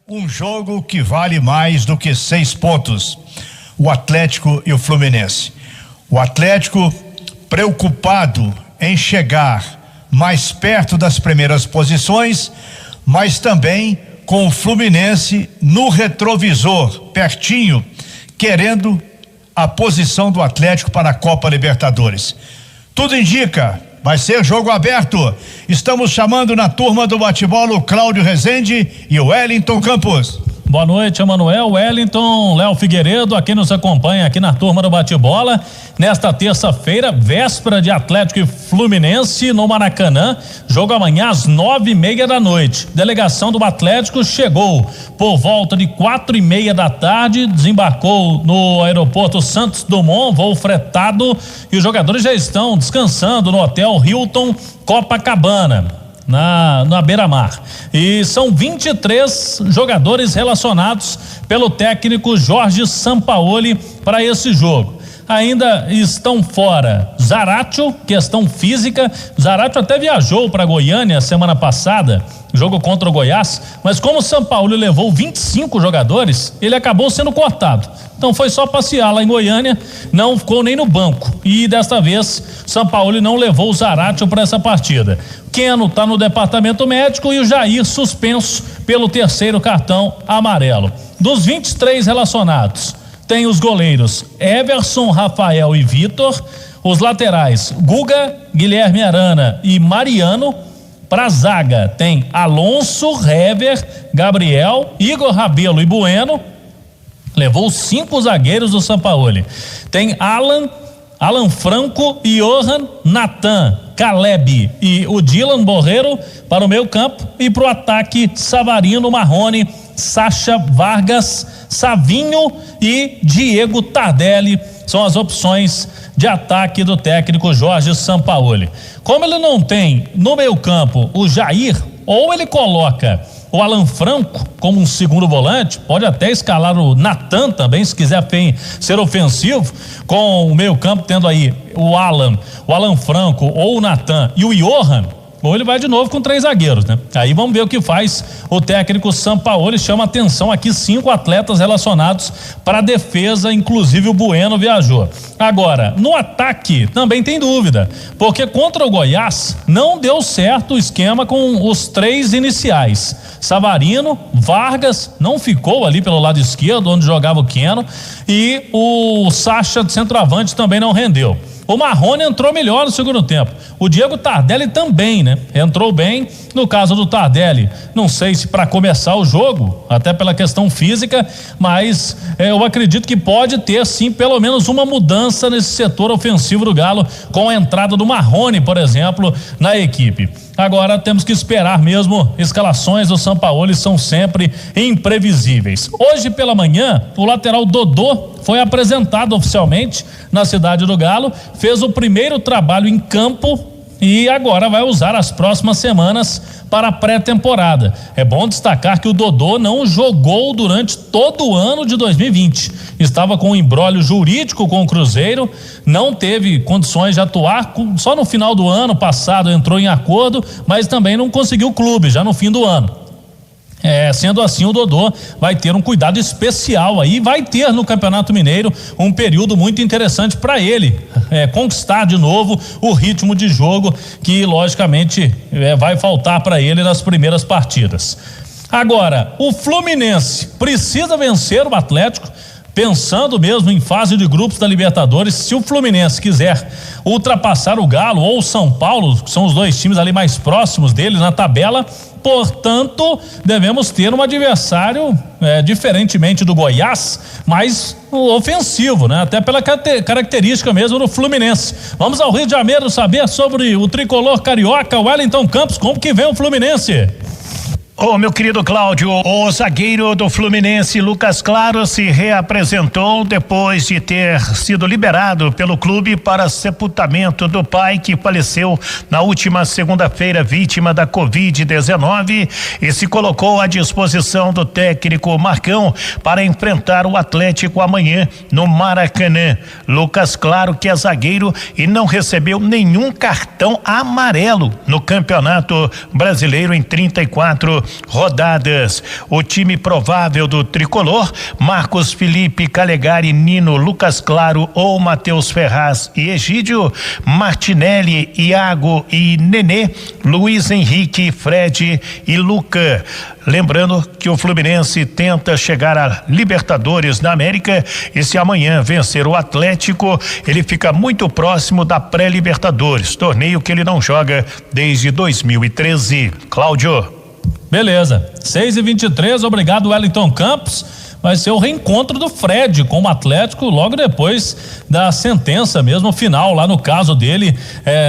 Um jogo que vale mais do que 6 pontos. O Atlético e o Fluminense. O Atlético preocupado em chegar mais perto das primeiras posições, mas também com o Fluminense no retrovisor, pertinho, querendo a posição do Atlético para a Copa Libertadores. Tudo indica, vai ser jogo aberto. Estamos chamando na turma do bate-bola o Cláudio Rezende e o Wellington Campos. Boa noite, Emanuel, Wellington, Léo Figueiredo, aqui nos acompanha aqui na turma do bate-bola. Nesta terça-feira, véspera de Atlético e Fluminense no Maracanã, jogo amanhã às 9:30 da noite. Delegação do Atlético chegou por volta de 4:30 da tarde, desembarcou no aeroporto Santos Dumont, voo fretado, e os jogadores já estão descansando no hotel Hilton Copacabana, na beira-mar. E são 23 jogadores relacionados pelo técnico Jorge Sampaoli para esse jogo. Ainda estão fora Zaratio, questão física. Zaratio até viajou para Goiânia semana passada, jogo contra o Goiás, mas como o Sampaoli levou 25 jogadores, ele acabou sendo cortado. Então foi só passear lá em Goiânia, não ficou nem no banco. E desta vez, Sampaoli não levou o Zaratio para essa partida. Keno está no departamento médico e o Jair suspenso pelo 3º cartão amarelo. Dos 23 relacionados, tem os goleiros Everson, Rafael e Vitor, os laterais Guga, Guilherme Arana e Mariano. Para a zaga tem Alonso, Hever, Gabriel, Igor Rabelo e Bueno. Levou 5 zagueiros do Sampaoli. Tem Alan Franco, Johan, Natan, Caleb e o Dylan Borreiro para o meio campo, e para o ataque Savarino, Marrone, Sacha Vargas, Savinho e Diego Tardelli são as opções de ataque do técnico Jorge Sampaoli. Como ele não tem no meio campo o Jair, ou ele coloca o Alan Franco como um segundo volante, pode até escalar o Natan também, se quiser ser ofensivo, com o meio campo tendo aí o Alan Franco ou o Natan e o Johan, ou ele vai de novo com 3 zagueiros, né? Aí vamos ver o que faz o técnico Sampaoli. Chama atenção aqui 5 atletas relacionados para a defesa, inclusive o Bueno viajou. Agora, no ataque também tem dúvida, porque contra o Goiás não deu certo o esquema com os 3 iniciais. Savarino, Vargas não ficou ali pelo lado esquerdo onde jogava o Keno, e o Sacha de centroavante também não rendeu. O Marrone entrou melhor no segundo tempo. O Diego Tardelli também, né? Entrou bem. No caso do Tardelli, não sei se para começar o jogo, até pela questão física, mas eu acredito que pode ter sim pelo menos uma mudança nesse setor ofensivo do Galo, com a entrada do Marrone, por exemplo, na equipe. Agora temos que esperar mesmo. Escalações do Sampaoli são sempre imprevisíveis. Hoje pela manhã, o lateral Dodô foi apresentado oficialmente na cidade do Galo, fez o primeiro trabalho em campo e agora vai usar as próximas semanas para a pré-temporada. É bom destacar que o Dodô não jogou durante todo o ano de 2020. Estava com um imbróglio jurídico com o Cruzeiro, não teve condições de atuar, só no final do ano passado entrou em acordo, mas também não conseguiu clube já no fim do ano. Sendo assim, o Dodô vai ter um cuidado especial aí, vai ter no Campeonato Mineiro um período muito interessante para ele conquistar de novo o ritmo de jogo que logicamente vai faltar para ele nas primeiras partidas. Agora, o Fluminense precisa vencer o Atlético, pensando mesmo em fase de grupos da Libertadores. Se o Fluminense quiser ultrapassar o Galo ou o São Paulo, que são os 2 times ali mais próximos dele na tabela, portanto, devemos ter um adversário, diferentemente do Goiás, mais ofensivo, né? Até pela característica mesmo do Fluminense. Vamos ao Rio de Janeiro saber sobre o tricolor carioca. Wellington Campos, como que vem o Fluminense? Meu querido Cláudio, o zagueiro do Fluminense, Lucas Claro, se reapresentou depois de ter sido liberado pelo clube para sepultamento do pai, que faleceu na última segunda-feira, vítima da Covid-19, e se colocou à disposição do técnico Marcão para enfrentar o Atlético amanhã no Maracanã. Lucas Claro, que é zagueiro e não recebeu nenhum cartão amarelo no Campeonato Brasileiro em 34 rodadas. O time provável do tricolor: Marcos Felipe, Calegari, Nino, Lucas Claro ou Matheus Ferraz e Egídio, Martinelli, Iago e Nenê, Luiz Henrique, Fred e Luca. Lembrando que o Fluminense tenta chegar à Libertadores da América e se amanhã vencer o Atlético, ele fica muito próximo da pré-Libertadores, torneio que ele não joga desde 2013. Cláudio. Beleza, 6h23, obrigado Wellington Campos. Vai ser o reencontro do Fred com o Atlético logo depois da sentença mesmo final, lá no caso dele,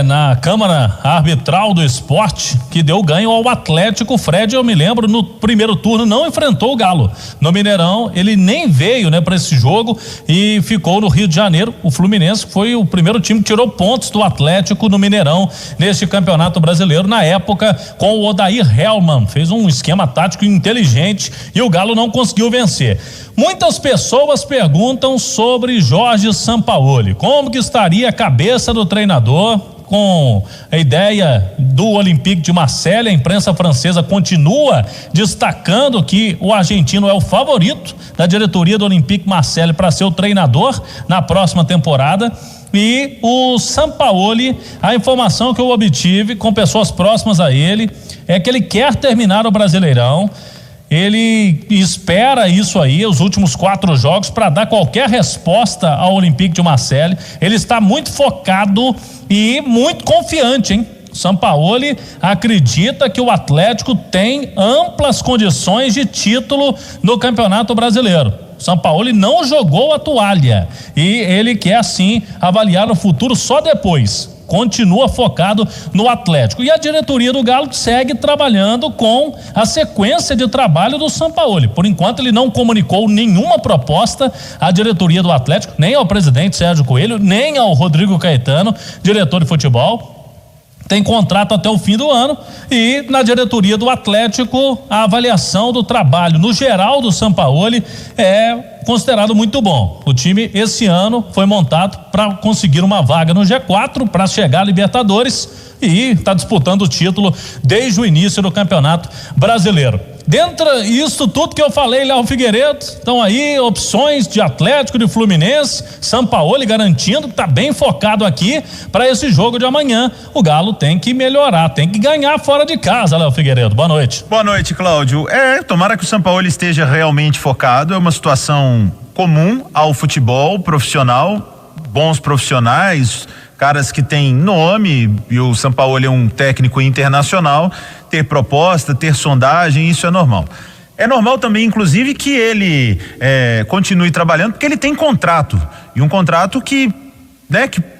na Câmara Arbitral do Esporte, que deu ganho ao Atlético. O Fred, eu me lembro, no primeiro turno não enfrentou o Galo no Mineirão, ele nem veio, para esse jogo e ficou no Rio de Janeiro. O Fluminense foi o primeiro time que tirou pontos do Atlético no Mineirão neste Campeonato Brasileiro, na época com o Odair Hellmann, fez um esquema tático inteligente e o Galo não conseguiu vencer. Muitas pessoas perguntam sobre Jorge Sampaoli, como que estaria a cabeça do treinador com a ideia do Olympique de Marseille. A imprensa francesa continua destacando que o argentino é o favorito da diretoria do Olympique Marseille para ser o treinador na próxima temporada. E o Sampaoli, a informação que eu obtive com pessoas próximas a ele é que ele quer terminar o Brasileirão. Ele espera isso aí, os últimos 4 jogos, para dar qualquer resposta ao Olympique de Marseille. Ele está muito focado e muito confiante, hein? Sampaoli acredita que o Atlético tem amplas condições de título no Campeonato Brasileiro. Sampaoli não jogou a toalha e ele quer sim avaliar o futuro só depois. Continua focado no Atlético. E a diretoria do Galo segue trabalhando com a sequência de trabalho do Sampaoli. Por enquanto ele não comunicou nenhuma proposta à diretoria do Atlético, nem ao presidente Sérgio Coelho, nem ao Rodrigo Caetano, diretor de futebol. Tem contrato até o fim do ano e na diretoria do Atlético a avaliação do trabalho no geral do Sampaoli é considerado muito bom. O time esse ano foi montado para conseguir uma vaga no G4 para chegar à Libertadores e está disputando o título desde o início do Campeonato Brasileiro. Dentro disso tudo que eu falei, Léo Figueiredo, estão aí opções de Atlético, de Fluminense, Sampaoli garantindo que está bem focado aqui para esse jogo de amanhã. O Galo tem que melhorar, tem que ganhar fora de casa, Léo Figueiredo. Boa noite. Boa noite, Cláudio. Tomara que o Sampaoli esteja realmente focado. É uma situação comum ao futebol profissional, bons profissionais, caras que têm nome, e o Sampaoli é um técnico internacional, ter proposta, ter sondagem, isso é normal. É normal também, inclusive, que ele continue trabalhando, porque ele tem contrato, e um contrato que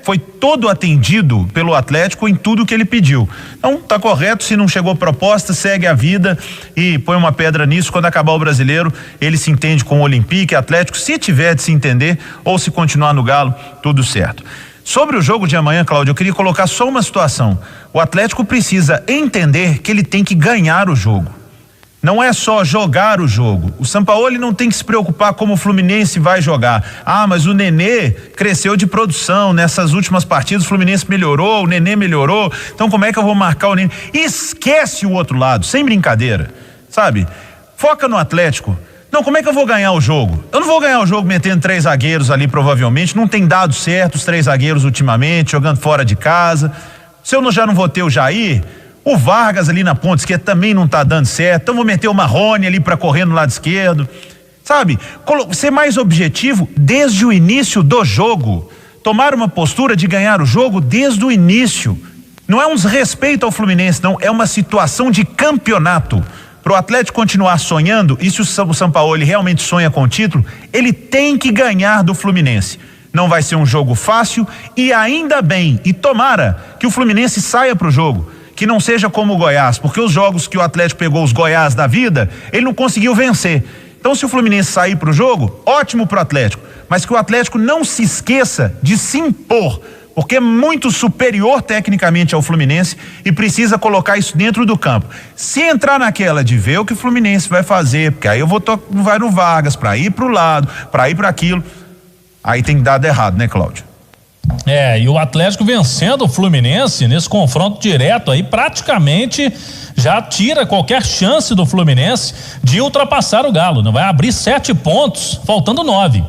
foi todo atendido pelo Atlético em tudo que ele pediu. Então tá correto, se não chegou proposta, segue a vida e põe uma pedra nisso. Quando acabar o Brasileiro, ele se entende com o Olympique, Atlético, se tiver de se entender, ou se continuar no Galo, tudo certo. Sobre o jogo de amanhã, Cláudio, eu queria colocar só uma situação. O Atlético precisa entender que ele tem que ganhar o jogo. Não é só jogar o jogo. O Sampaoli não tem que se preocupar como o Fluminense vai jogar. Mas o Nenê cresceu de produção nessas últimas partidas, o Fluminense melhorou, o Nenê melhorou, então como é que eu vou marcar o Nenê? Esquece o outro lado, sem brincadeira, sabe? Foca no Atlético. Não, como é que eu vou ganhar o jogo? Eu não vou ganhar o jogo metendo 3 zagueiros ali, provavelmente. Não tem dado certo os 3 zagueiros ultimamente, jogando fora de casa. Se eu já não vou ter o Jair, o Vargas ali na ponta esquerda também não tá dando certo. Então vou meter o Marrone ali para correr no lado esquerdo. Sabe? Ser mais objetivo desde o início do jogo. Tomar uma postura de ganhar o jogo desde o início. Não é um desrespeito ao Fluminense, não. É uma situação de campeonato. Para o Atlético continuar sonhando, e se o Sampaoli realmente sonha com o título, ele tem que ganhar do Fluminense. Não vai ser um jogo fácil e ainda bem, e tomara que o Fluminense saia para o jogo, que não seja como o Goiás, porque os jogos que o Atlético pegou, os Goiás da vida, ele não conseguiu vencer. Então, se o Fluminense sair para o jogo, ótimo para o Atlético, mas que o Atlético não se esqueça de se impor, porque é muito superior tecnicamente ao Fluminense e precisa colocar isso dentro do campo. Se entrar naquela de ver o que o Fluminense vai fazer, porque aí eu vai no Vargas para ir pro lado, para ir para aquilo, aí tem dado errado, né, Cláudio? E o Atlético vencendo o Fluminense nesse confronto direto aí, praticamente já tira qualquer chance do Fluminense de ultrapassar o Galo. Não vai abrir 7 pontos, faltando 9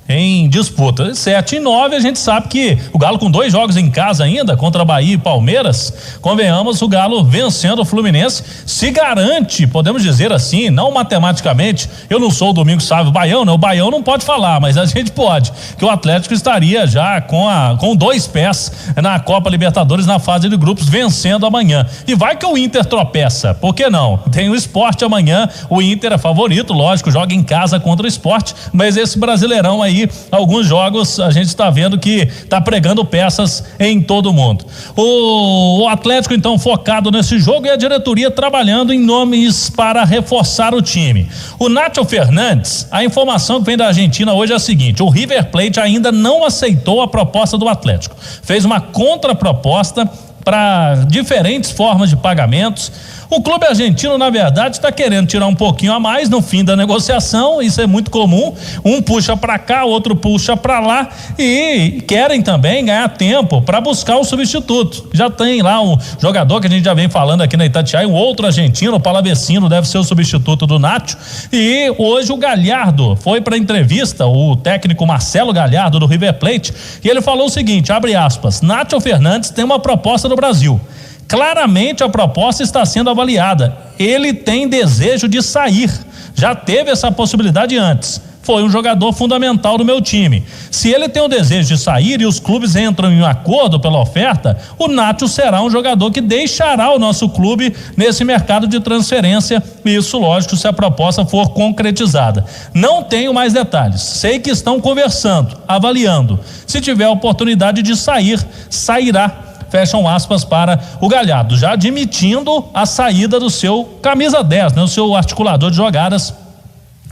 em disputa. 7 e 9, a gente sabe que o Galo, com 2 jogos em casa ainda, contra Bahia e Palmeiras, convenhamos, o Galo vencendo o Fluminense se garante, podemos dizer assim, não matematicamente. Eu não sou o Domingos Sávio Baião, né? O Baião não pode falar, mas a gente pode, que o Atlético estaria já com 2 pés na Copa Libertadores, na fase de grupos, vencendo amanhã. E vai que o Inter tropeça, por que não? Tem o Sport amanhã, o Inter é favorito, lógico, joga em casa contra o Sport, mas esse Brasileirão aí, alguns jogos a gente está vendo que está pregando peças em todo mundo. O Atlético então focado nesse jogo e a diretoria trabalhando em nomes para reforçar o time. O Nacho Fernandes, a informação que vem da Argentina hoje é a seguinte: o River Plate ainda não aceitou a proposta do Atlético, fez uma contraproposta para diferentes formas de pagamentos. O clube argentino, na verdade, está querendo tirar um pouquinho a mais no fim da negociação. Isso é muito comum. Um puxa para cá, outro puxa para lá, e querem também ganhar tempo para buscar um substituto. Já tem lá um jogador que a gente já vem falando aqui na Itatiaia, um outro argentino, o Palavecino, deve ser o substituto do Nacho. E hoje o Galhardo foi para entrevista, o técnico Marcelo Galhardo do River Plate, e ele falou o seguinte, abre aspas: Nacho Fernandes tem uma proposta do Brasil. Claramente a proposta está sendo avaliada. Ele tem desejo de sair. Já teve essa possibilidade antes. Foi um jogador fundamental do meu time. Se ele tem o desejo de sair e os clubes entram em um acordo pela oferta, o Nacho será um jogador que deixará o nosso clube nesse mercado de transferência. Isso, lógico, se a proposta for concretizada. Não tenho mais detalhes. Sei que estão conversando, avaliando. Se tiver a oportunidade de sair, sairá. Fecham aspas para o Galhardo, já admitindo a saída do seu camisa 10, né? O seu articulador de jogadas.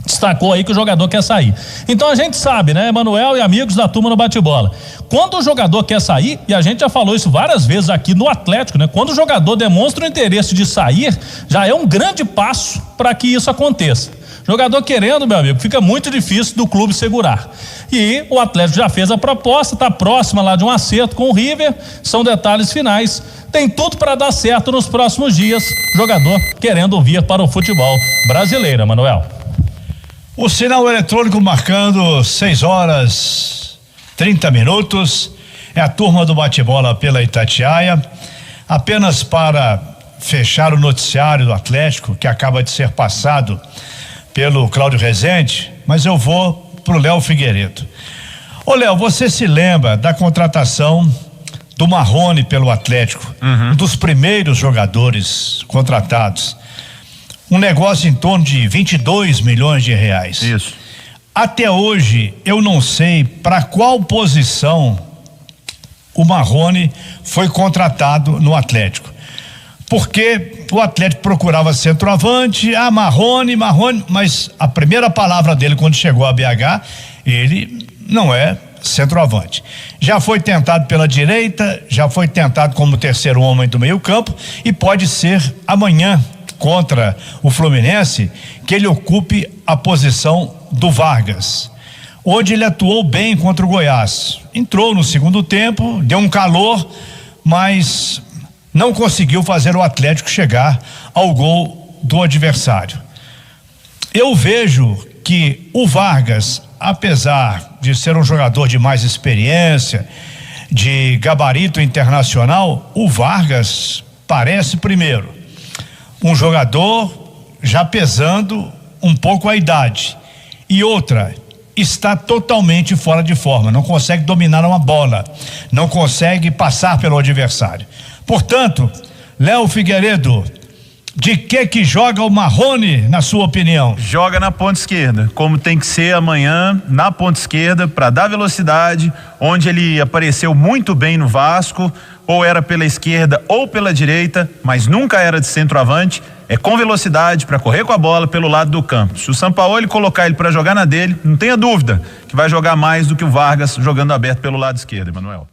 Destacou aí que o jogador quer sair. Então a gente sabe, né, Emanuel e amigos da turma no bate-bola, quando o jogador quer sair, e a gente já falou isso várias vezes aqui no Atlético, né? Quando o jogador demonstra o interesse de sair, já é um grande passo para que isso aconteça. Jogador querendo, meu amigo, fica muito difícil do clube segurar. E o Atlético já fez a proposta, está próxima lá de um acerto com o River, são detalhes finais, tem tudo para dar certo nos próximos dias. Jogador querendo vir para o futebol brasileiro, Manuel. O sinal eletrônico marcando 6h30. É a turma do bate-bola pela Itatiaia. Apenas para fechar o noticiário do Atlético, que acaba de ser passado pelo Cláudio Rezende, mas eu vou pro Léo Figueiredo. Ô Léo, você se lembra da contratação do Marrone pelo Atlético? Um dos primeiros jogadores contratados. Um negócio em torno de 22 milhões de reais. Isso. Até hoje eu não sei para qual posição o Marrone foi contratado no Atlético. Porque o Atlético procurava centroavante, Marrone, mas a primeira palavra dele quando chegou a BH, ele não é centroavante. Já foi tentado pela direita, já foi tentado como terceiro homem do meio-campo e pode ser amanhã contra o Fluminense que ele ocupe a posição do Vargas, onde ele atuou bem contra o Goiás. Entrou no segundo tempo, deu um calor, mas não conseguiu fazer o Atlético chegar ao gol do adversário. Eu vejo que o Vargas, apesar de ser um jogador de mais experiência, de gabarito internacional, o Vargas parece, primeiro, um jogador já pesando um pouco a idade, e outra, está totalmente fora de forma, não consegue dominar uma bola, não consegue passar pelo adversário. Portanto, Léo Figueiredo, de que joga o Marrone, na sua opinião? Joga na ponta esquerda, como tem que ser amanhã, na ponta esquerda, para dar velocidade, onde ele apareceu muito bem no Vasco, ou era pela esquerda ou pela direita, mas nunca era de centroavante, é com velocidade para correr com a bola pelo lado do campo. Se o Sampaoli colocar ele para jogar na dele, não tenha dúvida que vai jogar mais do que o Vargas jogando aberto pelo lado esquerdo, Emanuel.